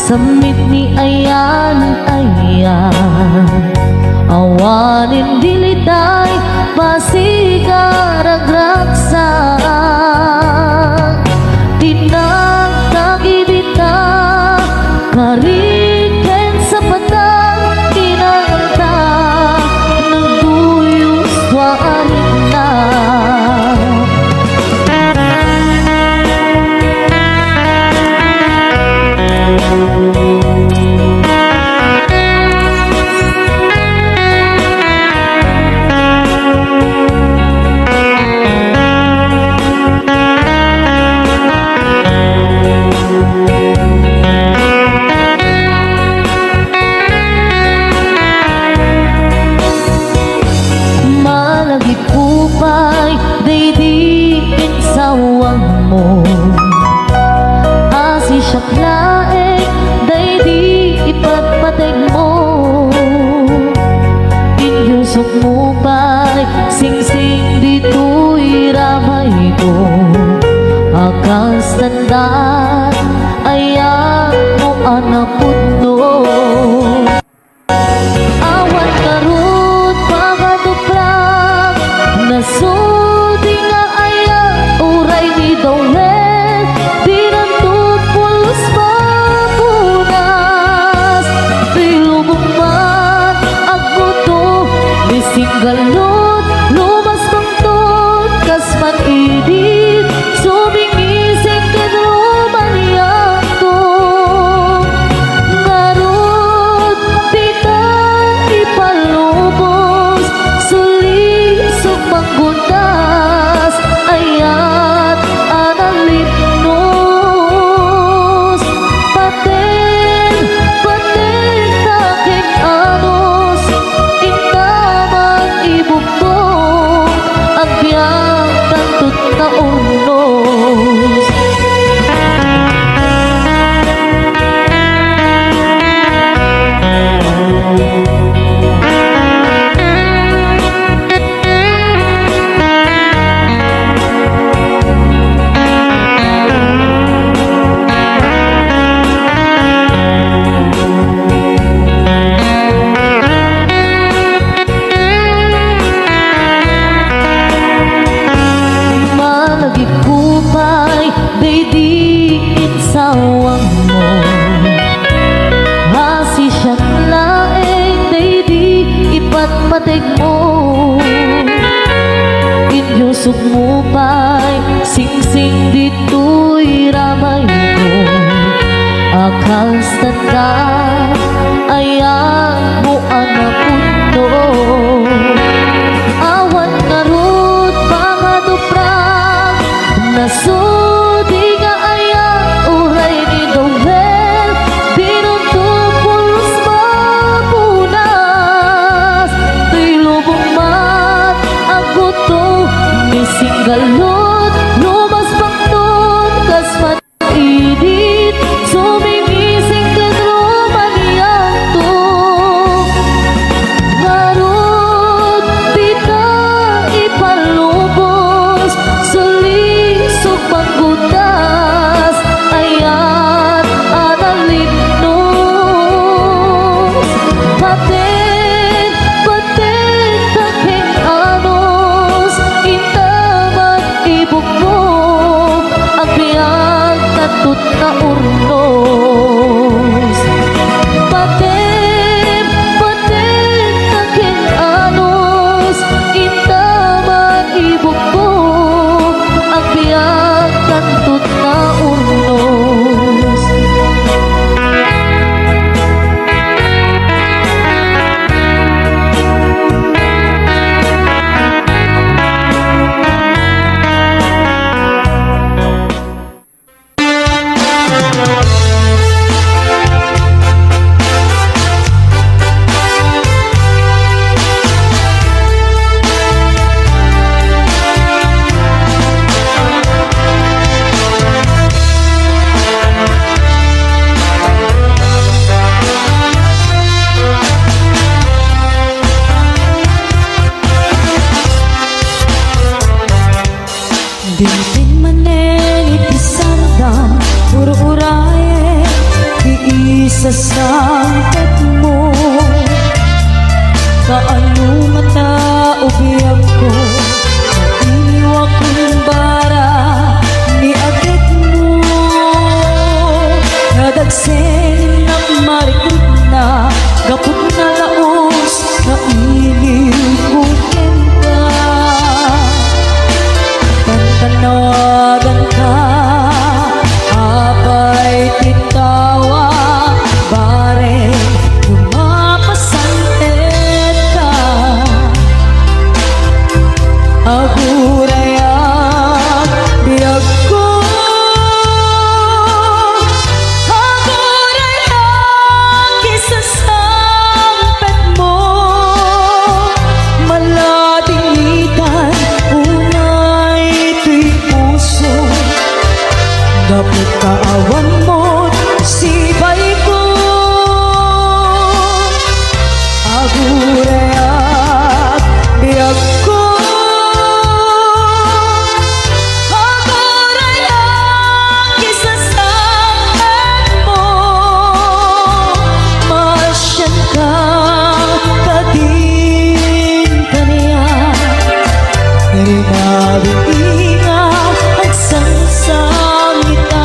Samit ni ayan awanin diliday pasigaragraksa tinagtagibita kariken sa patang kinanta nagduyos tuwarin na Laeng daydi ipagpateg mo inyusok mo pa'y sing-sing dito'y ramay ko akas tandaan ayan mo anak puno awat karut pakaduprak nasudi nga ayan uray ni Dawel galot lumas pangtot kasman idit sumingising kanuman yato ngarot dita ipalubos suli sumanggundas ayat analipnos paten taking anos ibugtong agbyang tantut na unos sawang mo hasi siya't laeng daydi ipatpateg mo inyusok mo pa'y sing-sing dito'y ramay ko akas tanda ayan mo anak puno awan ngarut pangaduprak nasudi nga uray ni Dawel binutupos mapunas tuy lubong mat ang guto mising galot lumas pangton kasman idit sumingising kadruman yanto ngarot sasangkat mo. Kaano mata ubiyag ko, iniwa kong bara ni agit mo. Nadagsen ng marikot na, gapot na laos na iliw kong kenta. Tantanawagan ka, abay titawa, bare lumapasantet ka. Agurayak biyag ko, agurayak isasampet mo. Maladingitan unay ito'y puso, dapat kaawan mo't sibay ko. Agurayak biyag ko, agurayak isasampet mo. Masyan ka kadin kaniya, narinig ang sangsangita.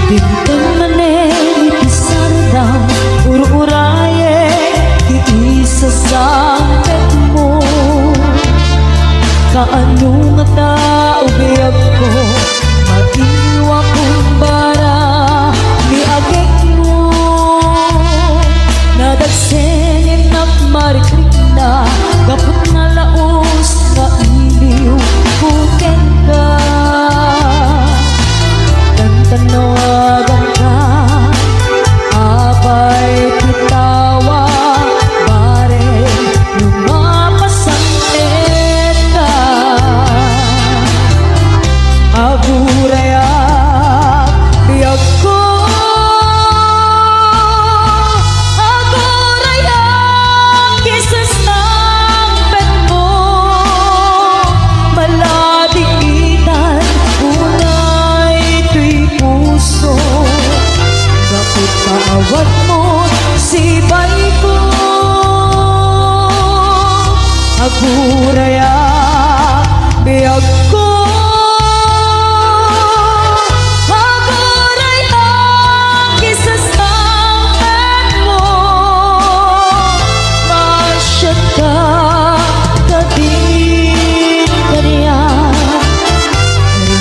Bintang manen itisardam, ur-uraye iisasangket mo. Kaano nga tao biyag ko, maiwa kong bara ni agik mo. Nadagsen ng marikrik na, gapot na laos na iliw kuken ka. Tantanawagan ka, abay titawa, bare lumapasantet ka. Agurayak biyag ko, agurayak isasampet mo. Maladingitan unay ito'y puso, dapat kaawat mo sibay ko. Agurayak biyag ko, agurayak isasampet mo. Masyad ka kadin kaniya,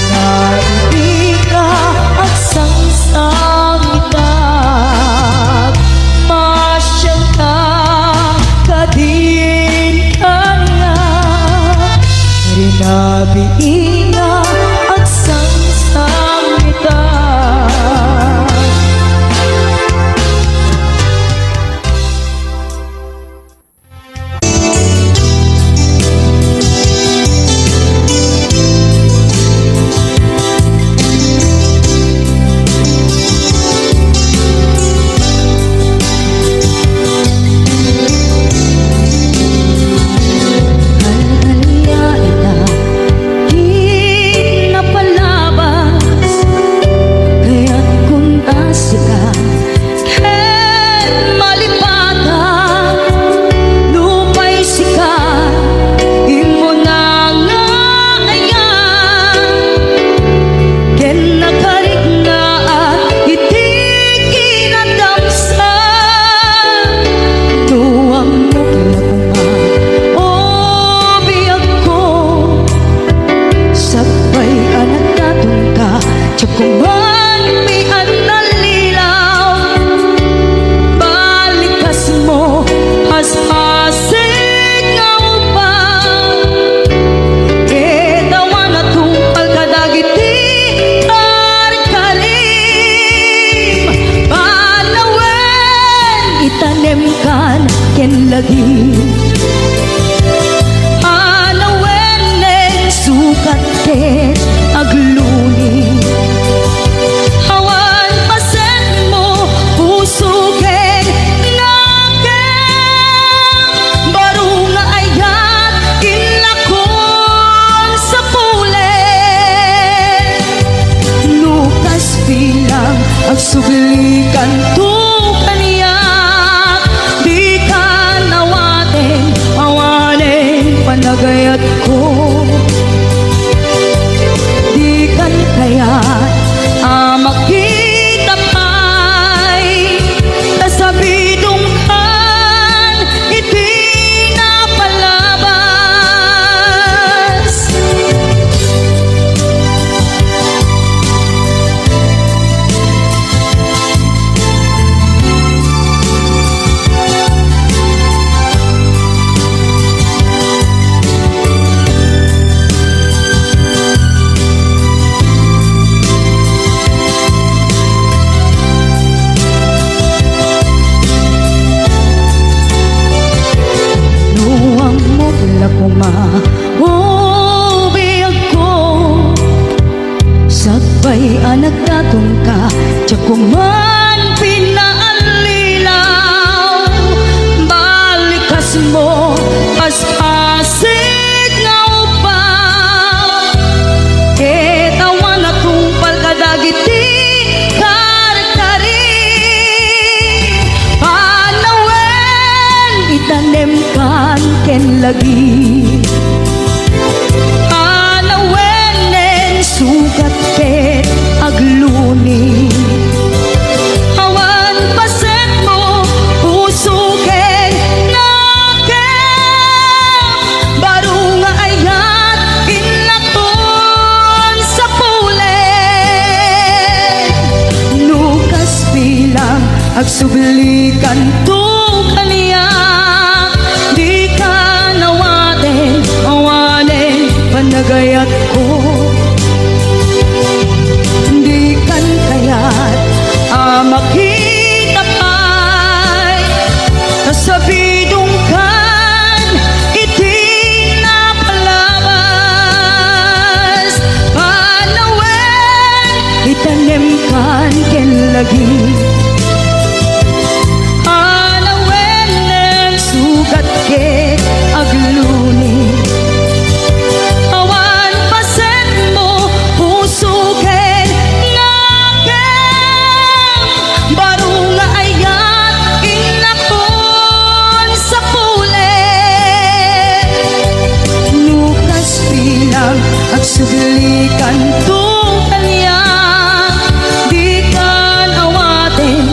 narinig ang sangsangita. Masyad ka kadin kaniya, narinig ang sangsangita. Haliyain na, hit na palabas, kaya't kung asika ken malipatan, lupay sikat imo na nga ayan. Ken nakarig na at iti kinadamsan, tuwang mo kinakungan o biyag ko. Sabay anak natong ka, tiyak ko man may analila. lagi anawen sukat ket agluni awan pasen mo puso ket naken baru nga ayat kinlakon sa pulen lukas bilang agsuglikan tu kaniya di ka nawaten awanen panagayat ko di kan kayat makita pa'y nasabidong kan iti napalabas ubiyag ko sabay anak datong ka tiyak ko man pinaalilaw balikas mo as-asig nga upaw etawan akong palkadagiti kar-kari panawen itanem kan ken lagi anawenen sugat ket agluni awan paset mo puso ket naken baru nga ayat kinlakon sa pulen lukas bilang agsublikan tu kaniya di ka nawaten awanen panagayat ko di kan kayat makita pa'y nasabidong kan iti napalabas panawen itanem kan ken lagi sugat ket agluni awan pasen mo puso ket naken baru nga ayat kinlakon sa pulen lukas bilang agsuglikan tu kaniya di kan awaten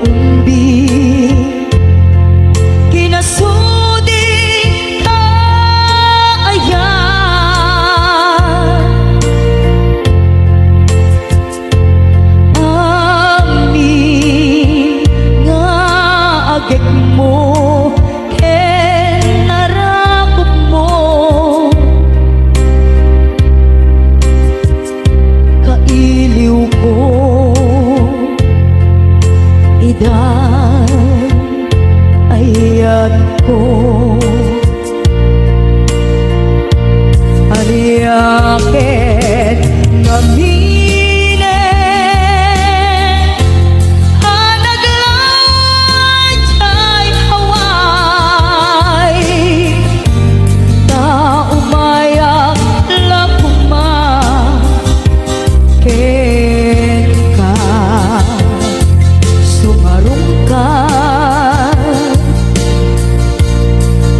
umbi kinasudi kaayan amin nga agek mo ken narakop mo kailiw ko idan ayat ko ariaket ngamine anaglajay haway na umayak lakuma ken ka sumarong ka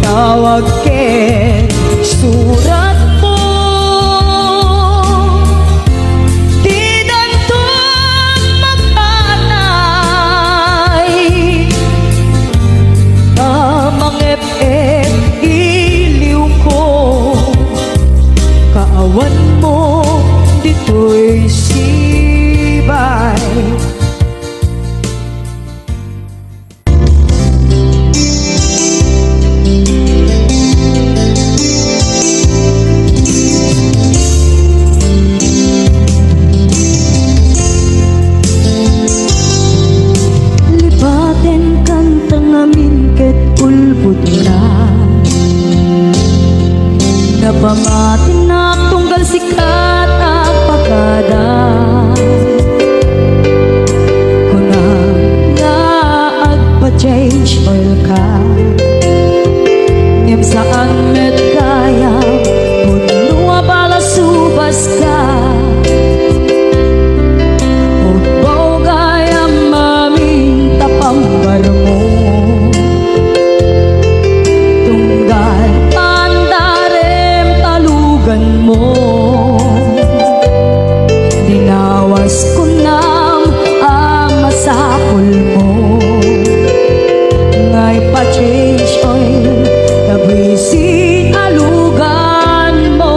tawag ken surat mo di dantong magkanay mangep-ep iliw ko kaawan mo dito'y sibay libaten kantang amin ket ulbud na napamatin na tunggal sikat at pagkada kunang nga agpa-change oil ka ngem saan met kaya punua bala subas ka Ugbaw gaya maminta pambar mo tunggal pandarem talugan mo dinawas ko nam masakol mo ngay pa-change oil nabwisit alugan mo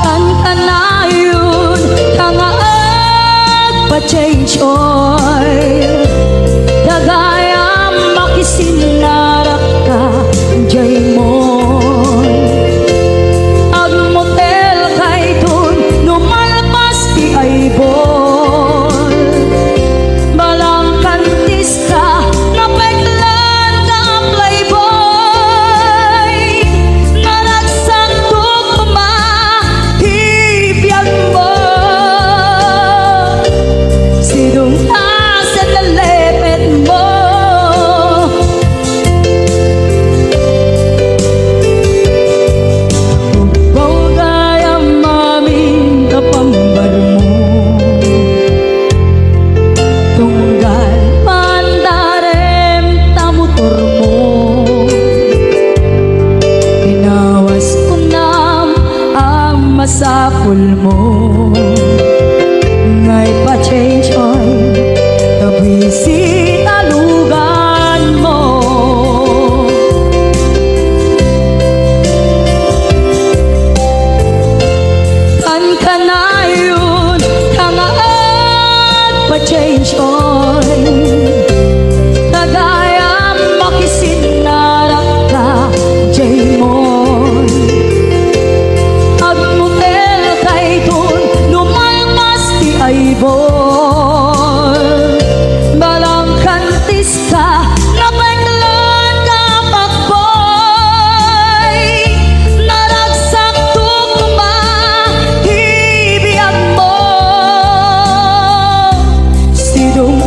kan kanayon kangaag pa-change oil dagayam makisinarak ka jay mo ag motel kay dun numalpas ti aybol balang kantis ka napeklan ka playboy naragsak tukma hibyan mo sidong sa nalepet mo ugbaw gaya mamin kapambar mo tunggal pandarem tamotor mo dinawas ko nam ang masapul mo ngay pa-change oil nabwisit alugan mo kan kanayon kangaat pa-change oil dagayam makisinarak ka jay mo ag motel kay dun numalpas ti aybol balang kantis ka napeklan ka pakboy naragsak tukma hibiyag mo sidong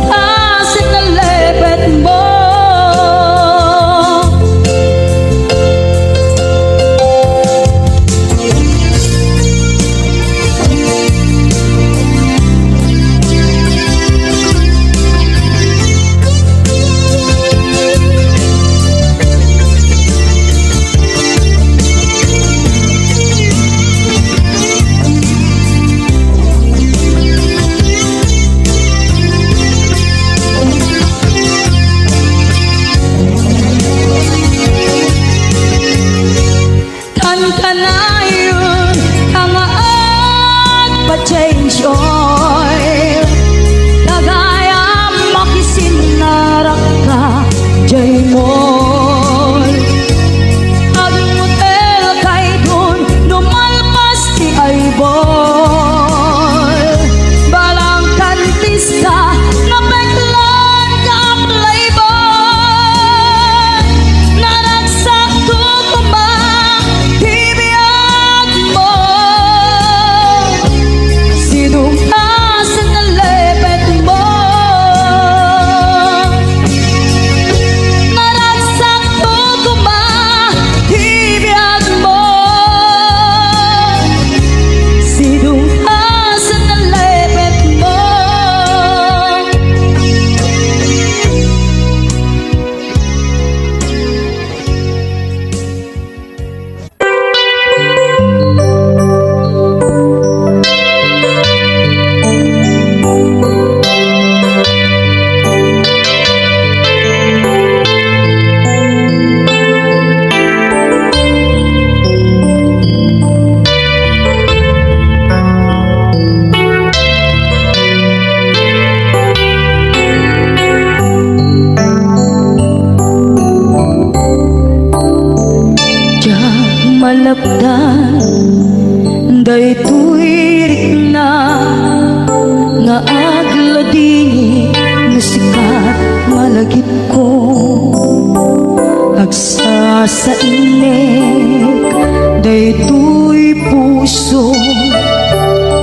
puso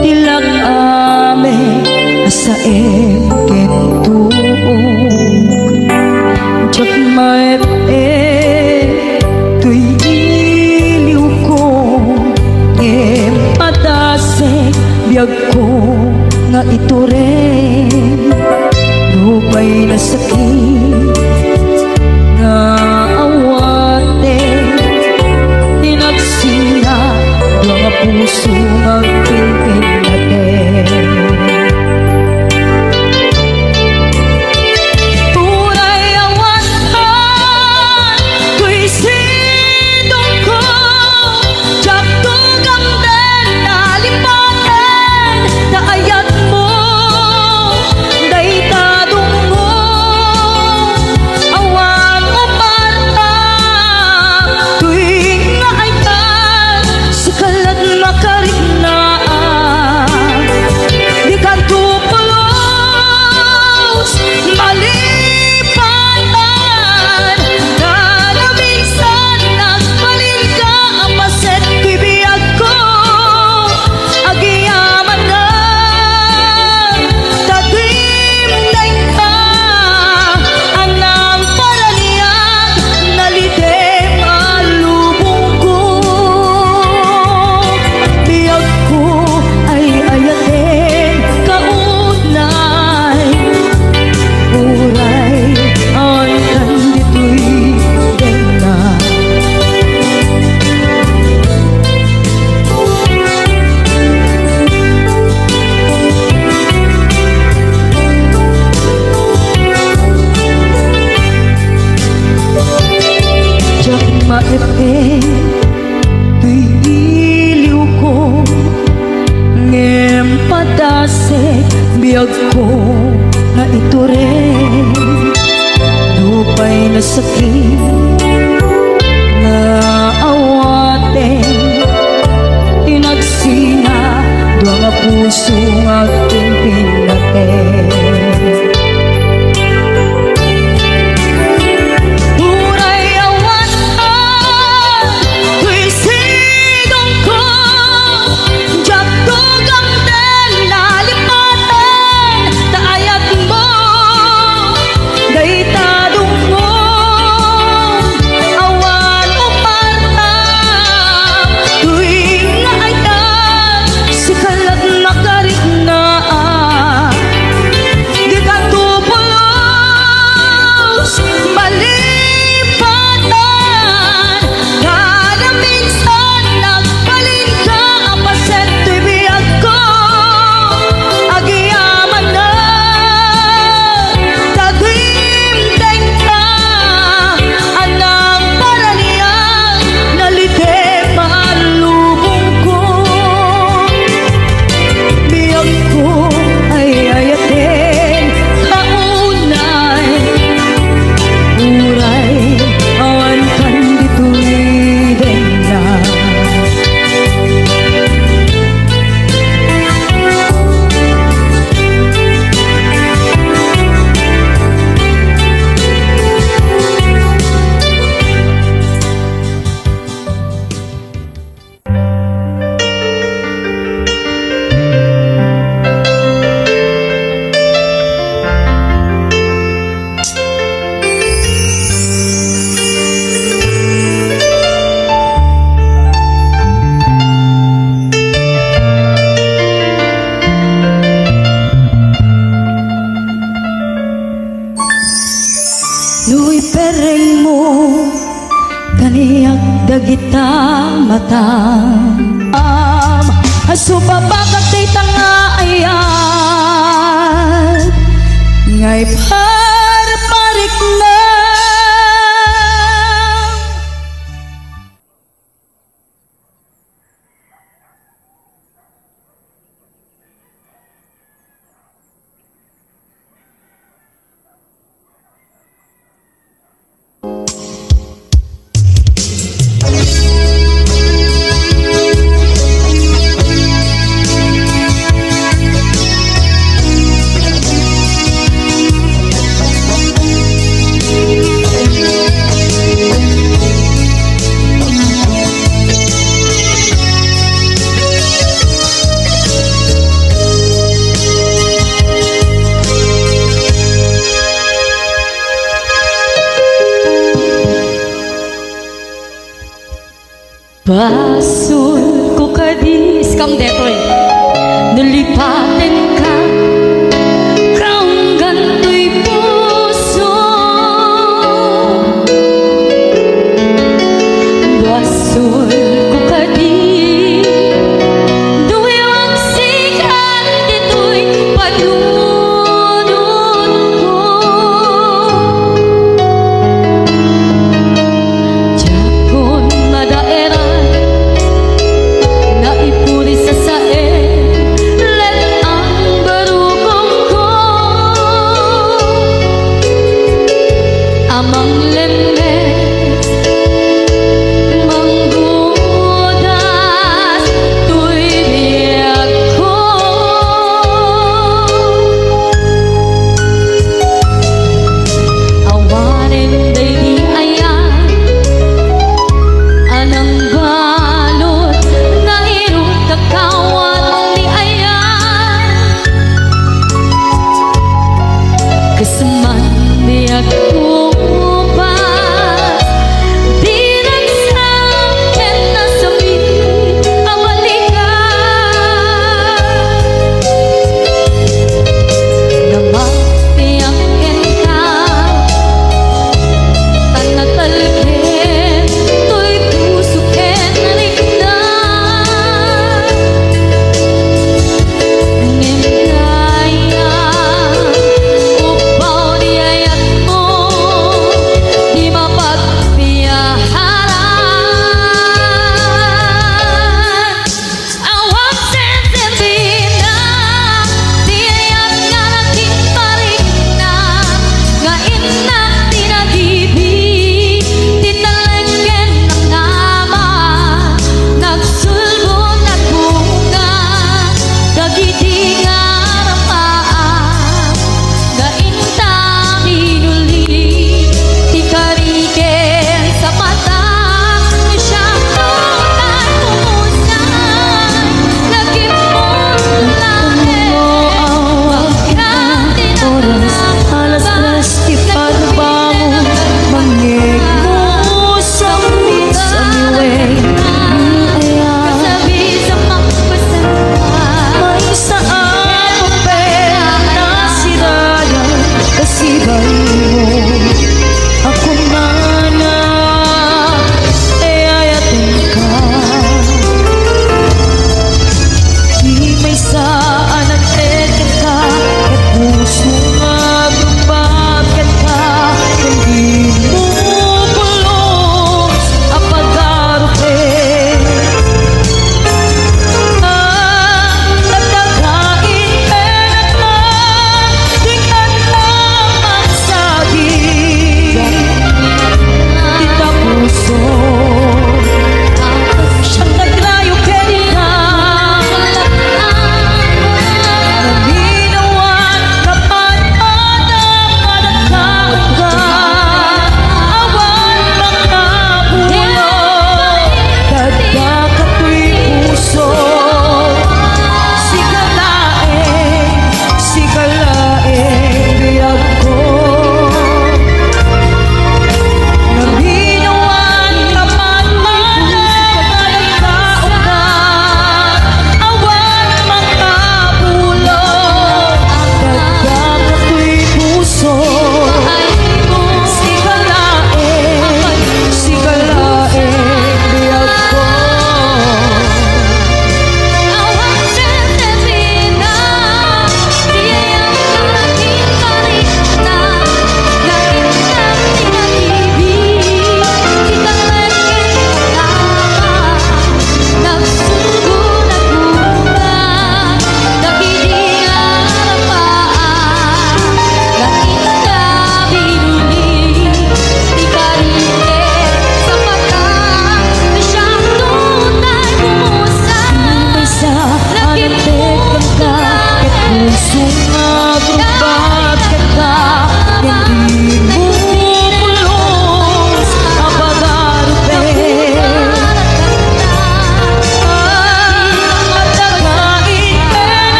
ilag ame asaem kentuong jak maep tuy iliw ko em padase biag ko nga ito rin rupay na sakit nga awate tinagsina mga puso magpipin natin. Biyag ko na ito rin lupay na sakit na awate tinagsina doa nga puso nga aking pinaten. Luy pereng mo kaniyak dagita matang asubabagak di tanga ayan ngay parparik na Basul ko kadis kam detoy nalipatin ka kang ganto'y puso. Basul ko kadis duwewang sikat dito'y padunod ko. Jakon madaeran naipuri sa sae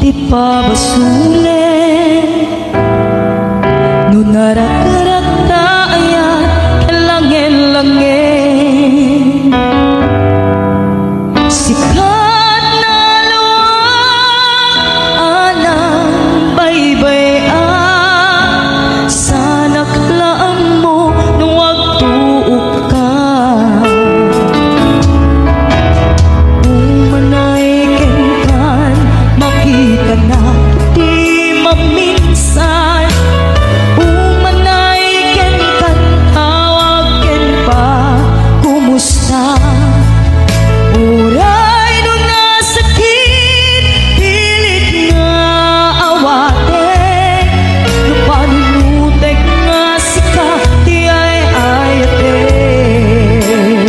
Di pa basulit no narak-rak tayan kalangin-langin sikat na luwag anang baybayan sana klaan mo nung wagtuok ka umanay kenkan makita na di maminsan umanay kenkan tawagin pa kumusta uray no nasakit pilit nga awatin no panunutek nga sika di ay ayatin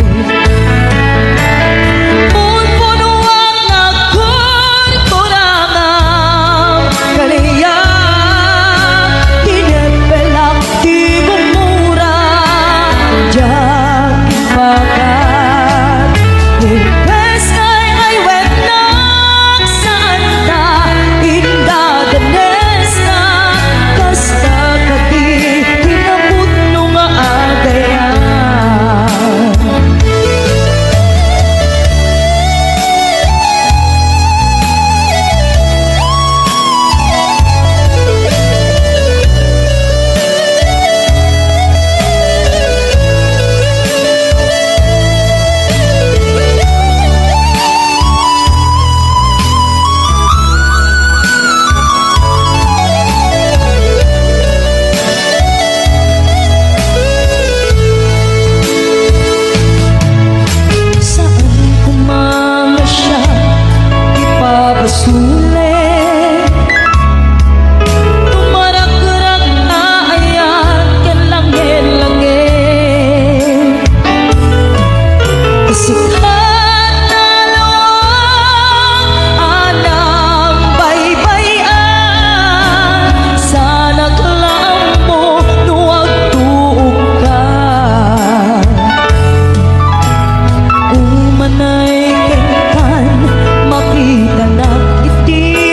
punpunuan na kurkurangang kaliyan tinepelak di bumura diyan ipakat Impes ay wet nagsaan na indadanes na kasta kati hinabot nung aagayan saan kumama siya ipabasulit tumarak-rak na ayan kalangin-langin isikat na luwag anang baybayan sana klaan mo nung wagtuok ka umanay kenkan makita na iti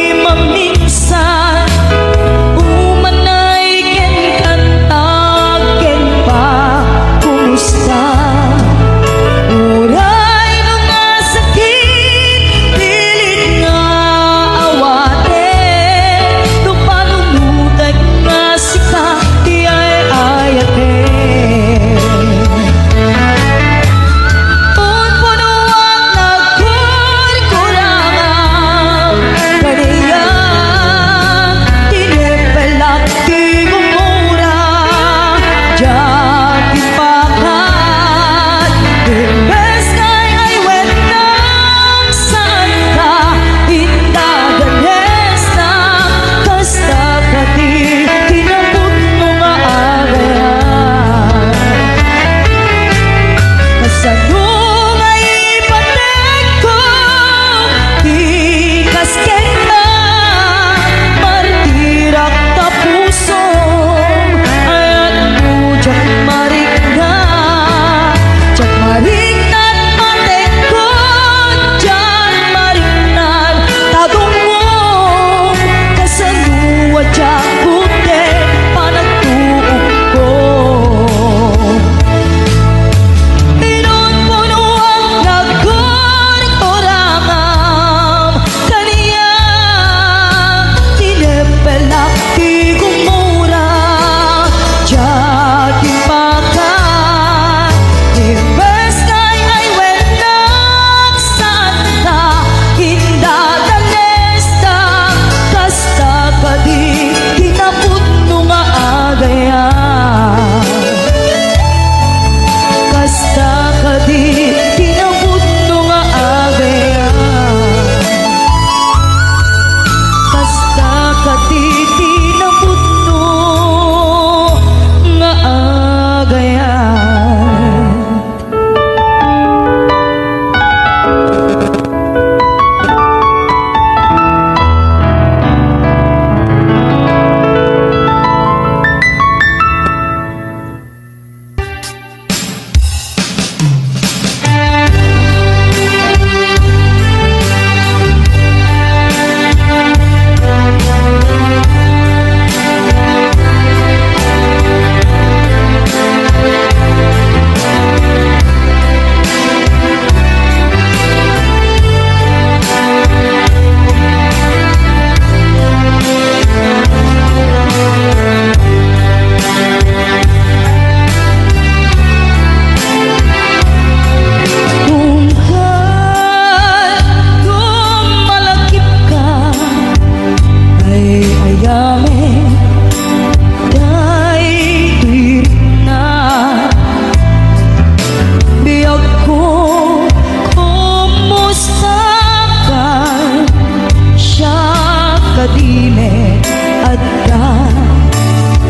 kadime at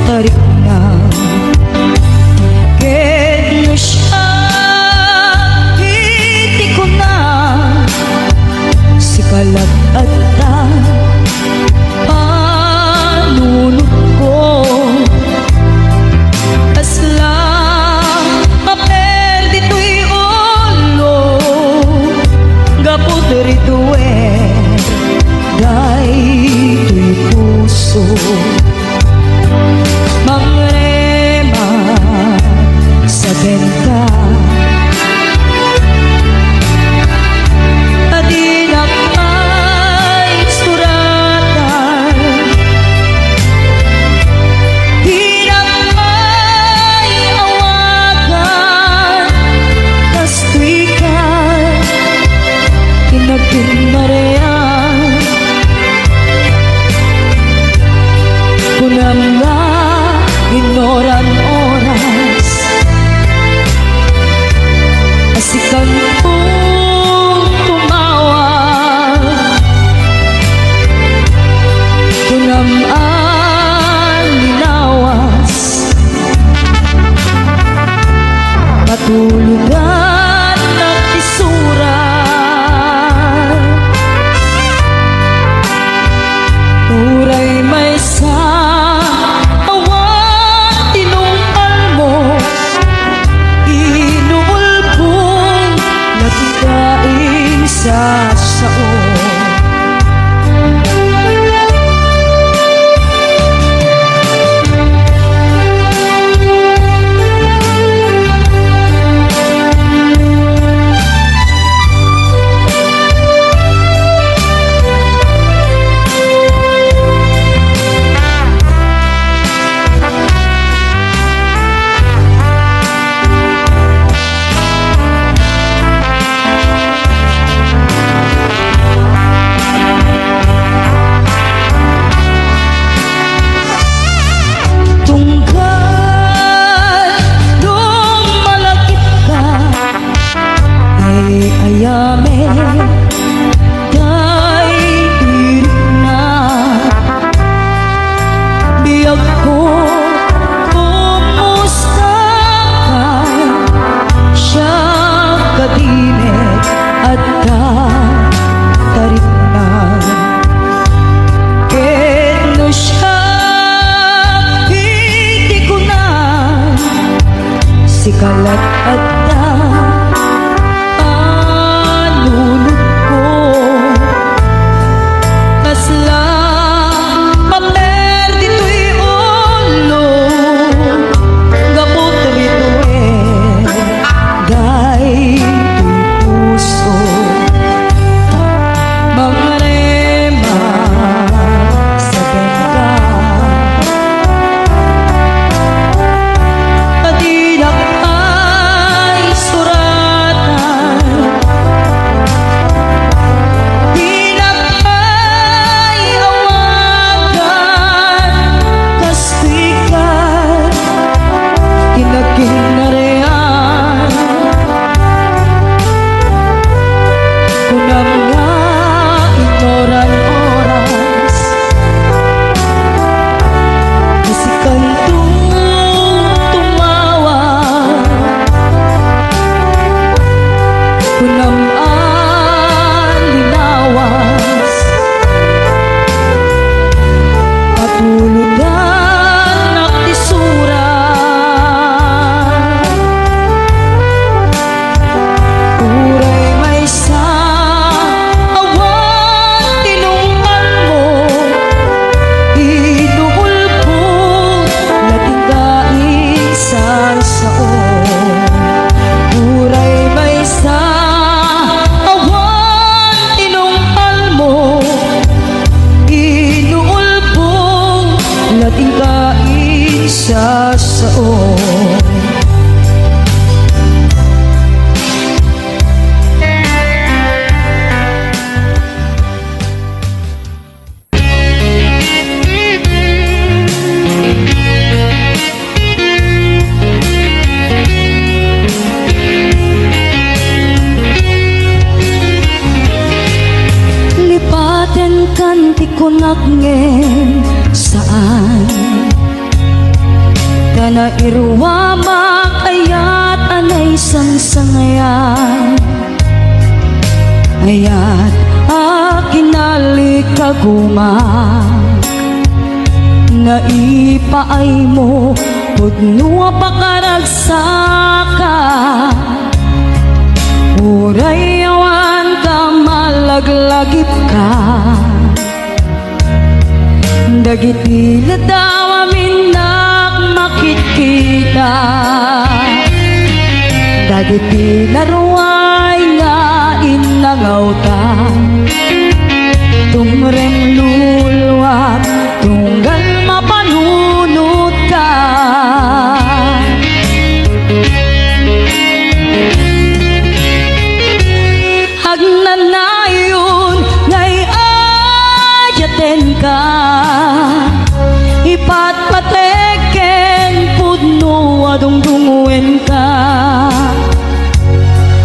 tarik na ket no siya hiti ko na si kalag at panunod ko asla maperdi to'y ulo gapot rito day to'y puso mangrema sa benta adinak may suratan dinak may awagan kastuikan inagpinmarean kanti ko nakngen saan kana irwa makayat anay sangsangayan ayat akinali kaguma naipaay mo pudnua pakaragsaka uray awan ka malaglagip ka dagiti ladawa minak makikita dagiti naruay nga inangawta tumrem luluwat tunggal mapanunod ka agnanayon ngay ayaten ka ipatpateken pudno adungdunguen ka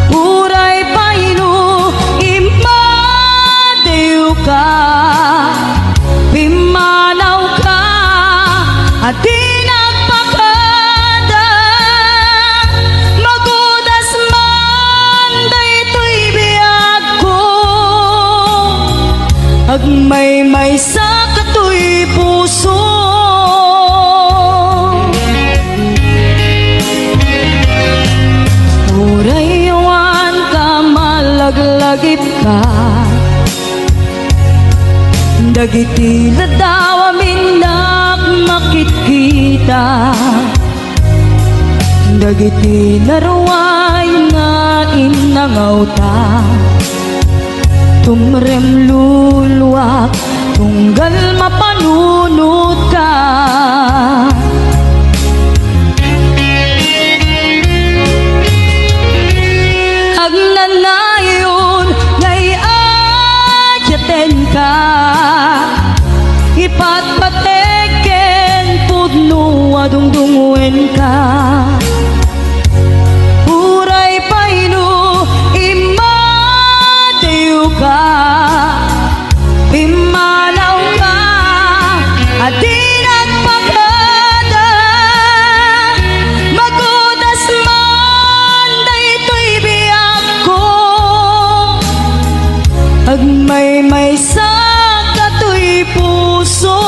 uray paino imadew ka pimanaw ka at di nagpakada magudas man daytoy biyag ko agmay-may sa katoy puso uray awan ka malaglagip ka dagiti ladawa minak makikita dagiti naruay nga inangawta tumrem luluwak tunggal mapanunod ka agnanayon ngay ayaten ka ipatpateken pudno adungdunguen ka uray paino imadew ka pimanaw ka at di nagpakada magudas man daytoy biyag ko agmay-may sa katoy puso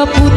kaput